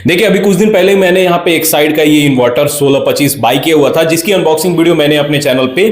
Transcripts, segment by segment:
देखिए अभी कुछ दिन पहले मैंने यहाँ पे एक साइड का ये इन्वर्टर 1625 बाई किया हुआ था, जिसकी अनबॉक्सिंग वीडियो मैंने अपने चैनल पे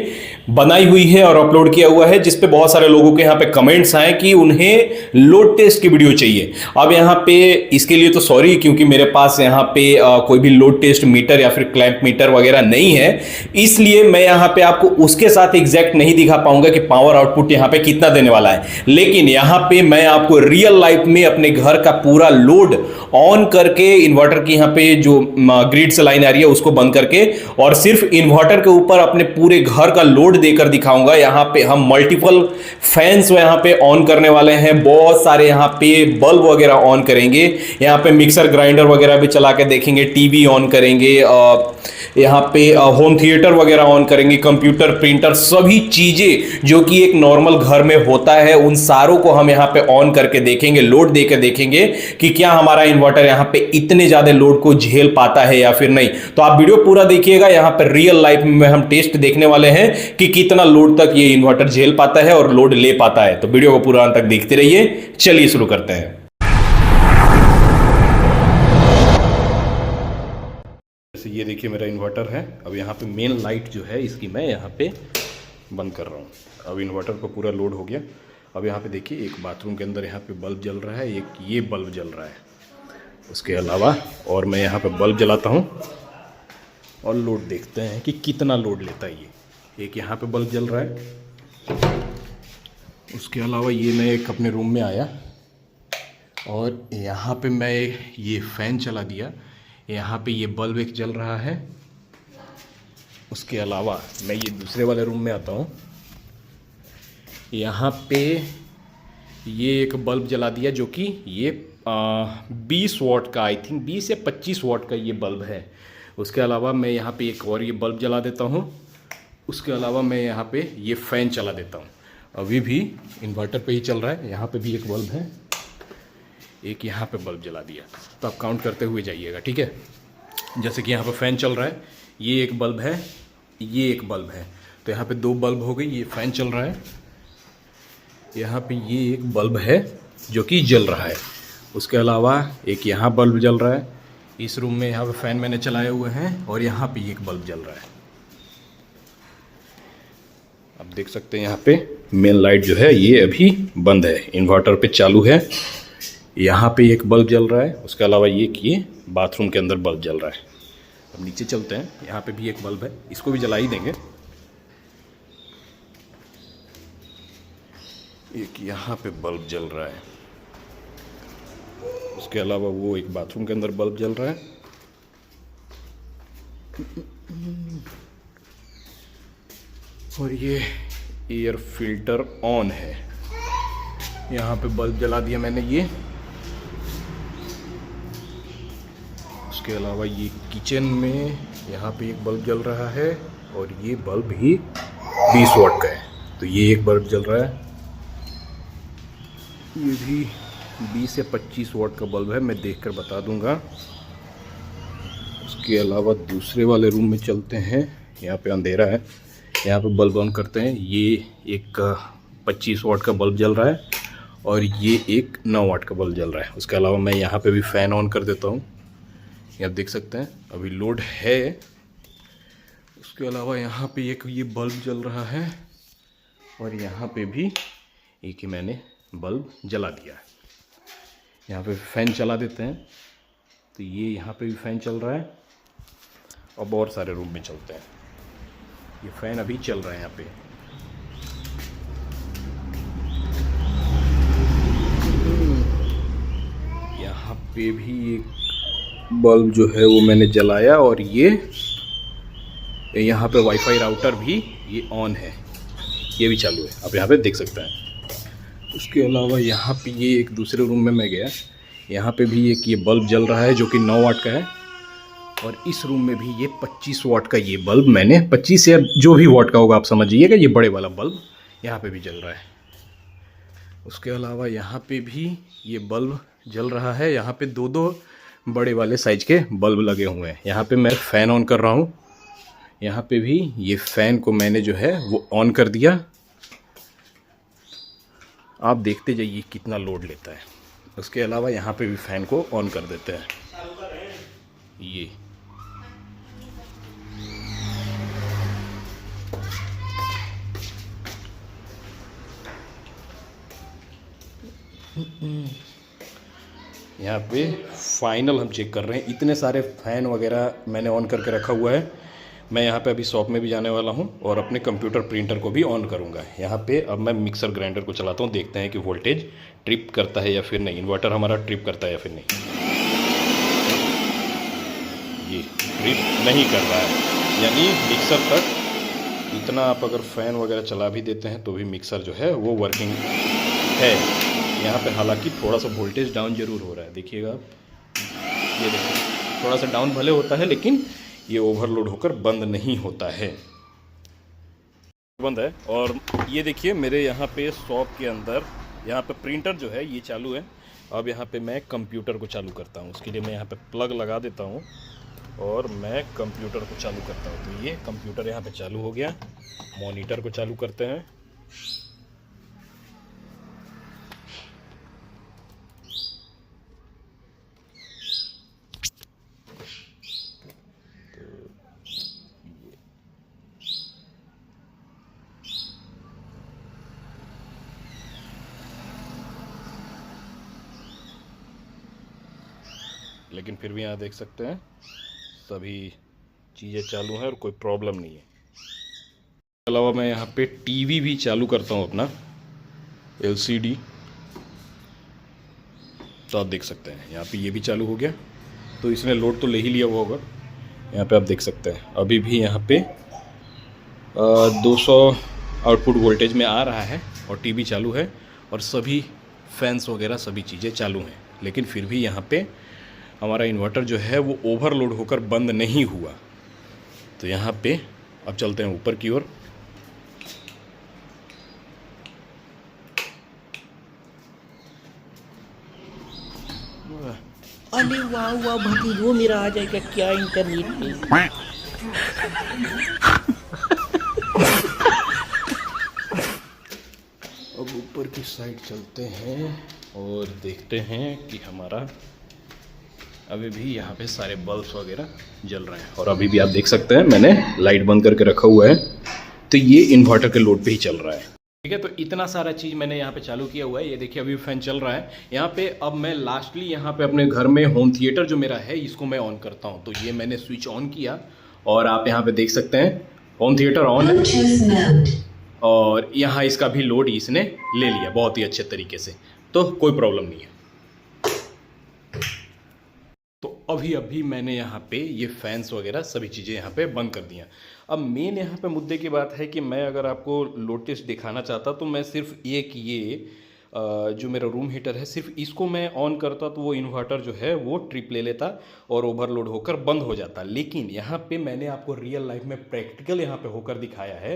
बनाई हुई है और अपलोड किया हुआ है, जिस पे बहुत सारे लोगों के यहाँ पे कमेंट्स आए कि उन्हें लोड टेस्ट की वीडियो चाहिए। अब यहाँ पे इसके लिए तो सॉरी, क्योंकि मेरे पास यहाँ पे कोई भी लोड टेस्ट मीटर या फिर क्लैंप मीटर वगैरह नहीं है, इसलिए मैं यहाँ पे आपको उसके साथ एग्जैक्ट नहीं दिखा पाऊंगा कि पावर आउटपुट यहाँ पे कितना देने वाला है। लेकिन यहाँ पे मैं आपको रियल लाइफ में अपने घर का पूरा लोड ऑन करके, इन्वर्टर की यहाँ पे जो ग्रिड से लाइन आ रही है उसको बंद करके, और सिर्फ इन्वर्टर के ऊपर अपने पूरे घर का लोड देकर दिखाऊंगा। यहाँ पे हम मल्टीपल फैंस यहाँ पे ऑन करने वाले हैं, बहुत सारे यहाँ पे बल्ब वगैरह ऑन करेंगे, यहाँ पे मिक्सर ग्राइंडर वगैरह भी चला के देखेंगे, टीवी ऑन करेंगे, यहाँ पे होम थिएटर वगैरह ऑन करेंगे, कंप्यूटर, प्रिंटर, सभी चीजें जो कि एक नॉर्मल घर में होता है उन सारों को हम यहाँ पे ऑन करके देखेंगे, लोड देकर देखेंगे कि क्या हमारा इन्वर्टर यहाँ पे इतने ज्यादा लोड को झेल पाता है या फिर नहीं। तो आप वीडियो पूरा देखिएगा, यहाँ पे रियल लाइफ में हम टेस्ट देखने वाले हैं कि कितना लोड तक ये इन्वर्टर झेल पाता है और लोड ले पाता है। तो वीडियो को पूरा अंत तक देखते रहिए। चलिए शुरू करते हैं। ये देखिए मेरा इन्वर्टर है। अब यहाँ पे मेन लाइट जो है इसकी मैं यहाँ पे बंद कर रहा हूँ। अब इन्वर्टर पर पूरा लोड हो गया। अब यहाँ पे देखिए एक बाथरूम के अंदर यहाँ पे बल्ब जल रहा है, एक ये बल्ब जल रहा है, उसके अलावा और मैं यहाँ पे बल्ब जलाता हूँ और लोड देखते हैं कि कितना लोड लेता है ये। एक यहाँ पे बल्ब जल रहा है, उसके अलावा ये मैं एक अपने रूम में आया और यहाँ पे मैं ये फ़ैन चला दिया, यहाँ पे ये बल्ब एक जल रहा है। उसके अलावा मैं ये दूसरे वाले रूम में आता हूँ, यहाँ पे ये एक बल्ब जला दिया जो कि ये 20 वाट का, आई थिंक 20 या 25 वाट का ये बल्ब है। उसके अलावा मैं यहाँ पे एक और ये बल्ब जला देता हूँ। उसके अलावा मैं यहाँ पे ये फ़ैन चला देता हूँ। अभी भी इन्वर्टर पे ही चल रहा है। यहाँ पे भी एक बल्ब है, एक यहाँ पे बल्ब जला दिया। तो आप काउंट करते हुए जाइएगा, ठीक है। जैसे कि यहाँ पे फ़ैन चल रहा है, ये एक बल्ब है, ये एक बल्ब है, तो यहाँ पे 2 बल्ब हो गई। ये फ़ैन चल रहा है, यहाँ पे ये एक बल्ब है जो कि जल रहा है। उसके अलावा एक यहाँ बल्ब जल रहा है। इस रूम में यहाँ पे फ़ैन मैंने चलाए हुए हैं और यहाँ पे एक बल्ब जल रहा है। आप देख सकते हैं यहाँ पे मेन लाइट जो है ये अभी बंद है, इन्वर्टर पे चालू है। यहाँ पे एक बल्ब जल रहा है, उसके अलावा ये बाथरूम के अंदर बल्ब जल रहा है। अब नीचे चलते हैं, यहाँ पे भी एक बल्ब है, इसको भी जला ही देंगे। एक यहाँ पे बल्ब जल रहा है, उसके अलावा वो एक बाथरूम के अंदर बल्ब जल रहा है। और ये एयर फिल्टर ऑन है, यहाँ पे बल्ब जला दिया मैंने ये। उसके अलावा ये किचन में यहाँ पे एक बल्ब जल रहा है और ये बल्ब भी 20 वाट का है, तो ये एक बल्ब जल रहा है। ये भी 20 या 25 वाट का बल्ब है, मैं देखकर बता दूंगा। उसके अलावा दूसरे वाले रूम में चलते हैं, यहाँ पे अंधेरा है, यहाँ पे बल्ब ऑन करते हैं। ये एक 25 वाट का बल्ब जल रहा है और ये एक 9 वाट का बल्ब जल रहा है। उसके अलावा मैं यहाँ पे भी फ़ैन ऑन कर देता हूँ, आप देख सकते हैं अभी लोड है। उसके अलावा यहाँ पे एक ये बल्ब जल रहा है और यहाँ पे भी एक ही मैंने बल्ब जला दिया है। यहाँ पे फ़ैन चला देते हैं, तो ये यहाँ पे भी फ़ैन चल रहा है। अब और सारे रूम में चलते हैं, ये फ़ैन अभी चल रहा है यहाँ पे। यहाँ पे भी एक बल्ब जो है वो मैंने जलाया और ये यहाँ पे वाईफाई राउटर भी ये ऑन है, ये भी चालू है, आप यहाँ पे देख सकते हैं। उसके अलावा यहाँ पे ये एक दूसरे रूम में मैं गया, यहाँ पे भी एक ये बल्ब जल रहा है जो कि 9 वाट का है और इस रूम में भी ये 25 वाट का ये बल्ब मैंने 25 या जो भी वाट का होगा आप समझिएगा, ये बड़े वाला बल्ब यहाँ पे भी जल रहा है। उसके अलावा यहाँ पे भी ये बल्ब जल रहा है, यहाँ पे 2 बड़े वाले साइज के बल्ब लगे हुए हैं। यहाँ पे मैं फ़ैन ऑन कर रहा हूँ, यहाँ पे भी ये फ़ैन को मैंने जो है वो ऑन कर दिया। आप देखते जाइए कितना लोड लेता है। उसके अलावा यहाँ पे भी फ़ैन को ऑन कर देते हैं। ये यहाँ पे फाइनल हम चेक कर रहे हैं। इतने सारे फ़ैन वगैरह मैंने ऑन करके रखा हुआ है। मैं यहाँ पे अभी शॉप में भी जाने वाला हूँ और अपने कंप्यूटर प्रिंटर को भी ऑन करूँगा। यहाँ पे अब मैं मिक्सर ग्राइंडर को चलाता हूँ, देखते हैं कि वोल्टेज ट्रिप करता है या फिर नहीं, इन्वर्टर हमारा ट्रिप करता है या फिर नहीं। ये ट्रिप नहीं कर रहा है, यानी मिक्सर तक इतना आप अगर फ़ैन वगैरह चला भी देते हैं तो भी मिक्सर जो है वो वर्किंग है। यहाँ पे हालांकि थोड़ा सा वोल्टेज डाउन जरूर हो रहा है, देखिएगा आप, ये देखिए थोड़ा सा डाउन भले होता है लेकिन ये ओवरलोड होकर बंद नहीं होता है, बंद है। और ये देखिए मेरे यहाँ पे शॉप के अंदर यहाँ पे प्रिंटर जो है ये चालू है। अब यहाँ पे मैं कंप्यूटर को चालू करता हूँ, उसके लिए मैं यहाँ पे प्लग लगा देता हूँ और मैं कंप्यूटर को चालू करता हूँ। तो ये कंप्यूटर यहाँ पे चालू हो गया। मॉनिटर को चालू करते हैं। लेकिन फिर भी यहाँ देख सकते हैं सभी चीज़ें चालू हैं और कोई प्रॉब्लम नहीं है। इसके अलावा मैं यहाँ पे टीवी भी चालू करता हूँ अपना LCD, तो आप देख सकते हैं यहाँ पे ये भी चालू हो गया। तो इसने लोड तो ले ही लिया हुआ होगा। यहाँ पे आप देख सकते हैं अभी भी यहाँ पे 200 आउटपुट वोल्टेज में आ रहा है और टीवी चालू है और सभी फैंस वगैरह सभी चीज़ें चालू हैं। लेकिन फिर भी यहाँ पे हमारा इन्वर्टर जो है वो ओवरलोड होकर बंद नहीं हुआ। तो यहाँ पे अब चलते हैं ऊपर की ओर। अरे वाह वाह भतीजो मेरा आ जाएगा क्या इंटरनेट पे। अब ऊपर की साइड चलते हैं और देखते हैं कि हमारा अभी भी यहाँ पे सारे बल्ब्स वगैरह जल रहे हैं। और अभी भी आप देख सकते हैं मैंने लाइट बंद करके रखा हुआ है, तो ये इन्वर्टर के लोड पे ही चल रहा है। ठीक है, तो इतना सारा चीज़ मैंने यहाँ पे चालू किया हुआ है। ये देखिए अभी फैन चल रहा है यहाँ पे। अब मैं लास्टली यहाँ पे अपने घर में होम थिएटर जो मेरा है इसको मैं ऑन करता हूँ। तो ये मैंने स्विच ऑन किया और आप यहाँ पे देख सकते हैं होम थिएटर ऑन है और यहाँ इसका भी लोड इसने ले लिया बहुत ही अच्छे तरीके से, तो कोई प्रॉब्लम नहीं है। तो अभी मैंने यहाँ पे ये फैंस वगैरह सभी चीज़ें यहाँ पे बंद कर दिया। अब मेन यहाँ पे मुद्दे की बात है कि मैं अगर आपको लोड टेस्ट दिखाना चाहता तो मैं सिर्फ एक ये जो मेरा रूम हीटर है सिर्फ इसको मैं ऑन करता तो वो इन्वर्टर जो है वो ट्रिप ले लेता और ओवरलोड होकर बंद हो जाता। लेकिन यहाँ पे मैंने आपको रियल लाइफ में प्रैक्टिकल यहाँ पे होकर दिखाया है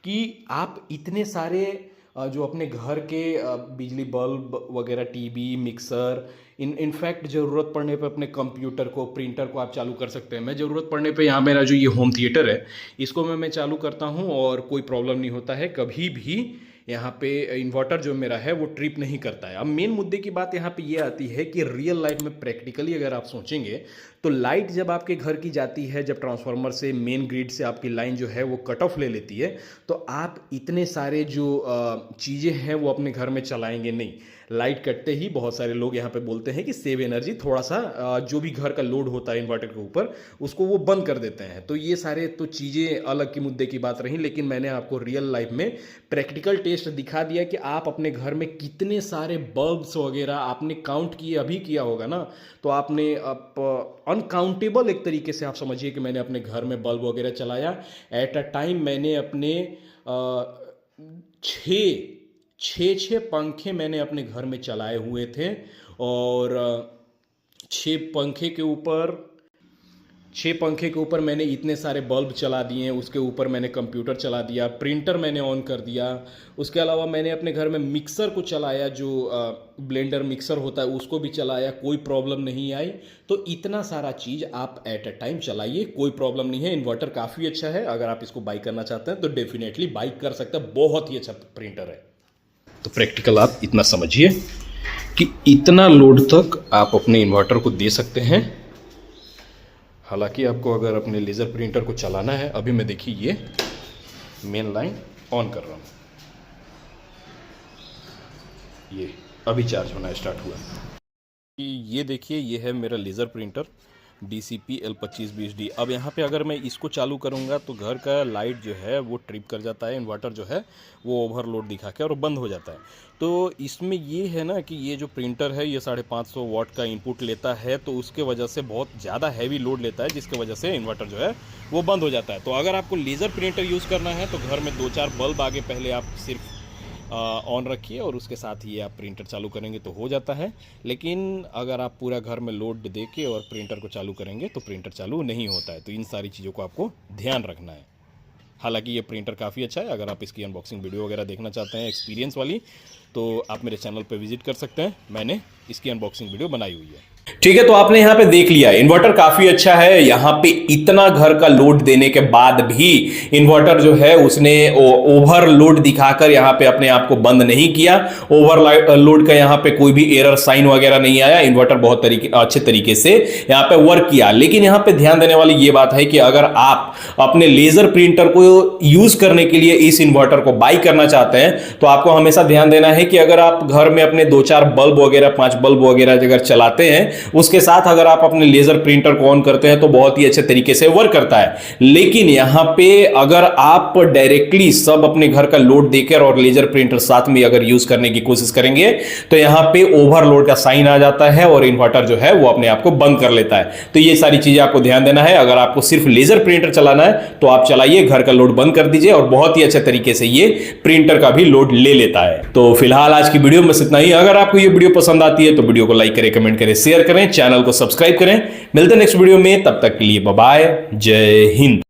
कि आप इतने सारे जो अपने घर के बिजली बल्ब वगैरह, टीवी, मिक्सर, इनफैक्ट ज़रूरत पड़ने पे अपने कंप्यूटर को, प्रिंटर को आप चालू कर सकते हैं। मैं ज़रूरत पड़ने पे यहाँ मेरा जो ये होम थिएटर है इसको मैं चालू करता हूँ और कोई प्रॉब्लम नहीं होता है। कभी भी यहाँ पे इन्वर्टर जो मेरा है वो ट्रिप नहीं करता है। अब मेन मुद्दे की बात यहाँ पे ये आती है कि रियल लाइफ में प्रैक्टिकली अगर आप सोचेंगे तो लाइट जब आपके घर की जाती है, जब ट्रांसफार्मर से मेन ग्रिड से आपकी लाइन जो है वो कट ऑफ ले लेती है, तो आप इतने सारे जो चीज़ें हैं वो अपने घर में चलाएंगे नहीं। लाइट कटते ही बहुत सारे लोग यहाँ पे बोलते हैं कि सेव एनर्जी, थोड़ा सा जो भी घर का लोड होता है इन्वर्टर के ऊपर उसको वो बंद कर देते हैं। तो ये सारे तो चीज़ें अलग की मुद्दे की बात रही, लेकिन मैंने आपको रियल लाइफ में प्रैक्टिकल टेस्ट दिखा दिया कि आप अपने घर में कितने सारे बल्ब्स वगैरह आपने काउंट किए, अभी किया होगा ना, तो आपने अनकाउंटेबल एक तरीके से आप समझिए कि मैंने अपने घर में बल्ब वगैरह चलाया। एट अ टाइम मैंने अपने छः पंखे मैंने अपने घर में चलाए हुए थे और 6 पंखे के ऊपर मैंने इतने सारे बल्ब चला दिए। उसके ऊपर मैंने कंप्यूटर चला दिया, प्रिंटर मैंने ऑन कर दिया। उसके अलावा मैंने अपने घर में मिक्सर को चलाया, जो ब्लेंडर मिक्सर होता है उसको भी चलाया, कोई प्रॉब्लम नहीं आई। तो इतना सारा चीज़ आप एट अ टाइम चलाइए, कोई प्रॉब्लम नहीं है। इन्वर्टर काफ़ी अच्छा है, अगर आप इसको बाई करना चाहते हैं तो डेफिनेटली बाई कर सकते हैं, बहुत ही अच्छा प्रिंटर है। तो प्रैक्टिकल आप इतना समझिए कि इतना लोड तक आप अपने इन्वर्टर को दे सकते हैं हालांकि आपको अगर अपने लेज़र प्रिंटर को चलाना है, अभी मैं देखिए ये मेन लाइन ऑन कर रहा हूँ, ये अभी चार्ज होना स्टार्ट हुआ। ये देखिए ये है मेरा लेज़र प्रिंटर DCP L2520D। अब यहाँ पे अगर मैं इसको चालू करूँगा तो घर का लाइट जो है वो ट्रिप कर जाता है, इन्वर्टर जो है वो ओवरलोड दिखा के और बंद हो जाता है। तो इसमें ये है ना कि ये जो प्रिंटर है ये 550 वाट का इनपुट लेता है, तो उसके वजह से बहुत ज़्यादा हैवी लोड लेता है, जिसके वजह से इन्वर्टर जो है वो बंद हो जाता है। तो अगर आपको लेज़र प्रिंटर यूज़ करना है तो घर में 2-4 बल्ब आगे पहले आप सिर्फ ऑन रखिए और उसके साथ ही आप प्रिंटर चालू करेंगे तो हो जाता है। लेकिन अगर आप पूरा घर में लोड दे के और प्रिंटर को चालू करेंगे तो प्रिंटर चालू नहीं होता है। तो इन सारी चीज़ों को आपको ध्यान रखना है। हालांकि ये प्रिंटर काफ़ी अच्छा है, अगर आप इसकी अनबॉक्सिंग वीडियो वगैरह देखना चाहते हैं एक्सपीरियंस वाली, तो आप मेरे चैनल पर विजिट कर सकते हैं, मैंने इसकी अनबॉक्सिंग वीडियो बनाई हुई है। ठीक है, तो आपने यहाँ पे देख लिया इन्वर्टर काफी अच्छा है। यहाँ पे इतना घर का लोड देने के बाद भी इन्वर्टर जो है उसने ओवरलोड दिखाकर यहाँ पे अपने आप को बंद नहीं किया। ओवरलोड का यहाँ पे कोई भी एरर साइन वगैरह नहीं आया। इन्वर्टर बहुत अच्छे तरीके से यहाँ पे वर्क किया। लेकिन यहाँ पे ध्यान देने वाली ये बात है कि अगर आप अपने लेजर प्रिंटर को यूज करने के लिए इस इन्वर्टर को बाई करना चाहते हैं तो आपको हमेशा ध्यान देना है कि अगर आप घर में अपने 2-4 बल्ब वगैरह 5 बल्ब वगैरह अगर चलाते हैं, उसके साथ अगर आप अपने लेजर प्रिंटर को ऑन करते हैं तो बहुत ही अच्छे तरीके से वर्क करता है। लेकिन यहां पे अगर आप डायरेक्टली सब अपने घर का लोड देकर और लेजर प्रिंटर साथ में अगर यूज करने की कोशिश करेंगे तो यहां पे ओवरलोड का साइन आ जाता है और इन्वर्टर जो है वो अपने आप को बंद कर लेता है। तो ये सारी चीजें आपको ध्यान देना है। अगर आपको सिर्फ लेजर प्रिंटर चलाना है तो आप चलाइए, घर का लोड बंद कर दीजिए और बहुत ही अच्छे तरीके से ये प्रिंटर का भी लोड ले लेता है। तो फिलहाल आज की वीडियो में बस इतना ही। अगर आपको ये वीडियो पसंद आती है तो वीडियो को लाइक करें, कमेंट करें, शेयर करें, चैनल को सब्सक्राइब करें। मिलते हैं नेक्स्ट वीडियो में, तब तक के लिए बाय बाय, जय हिंद।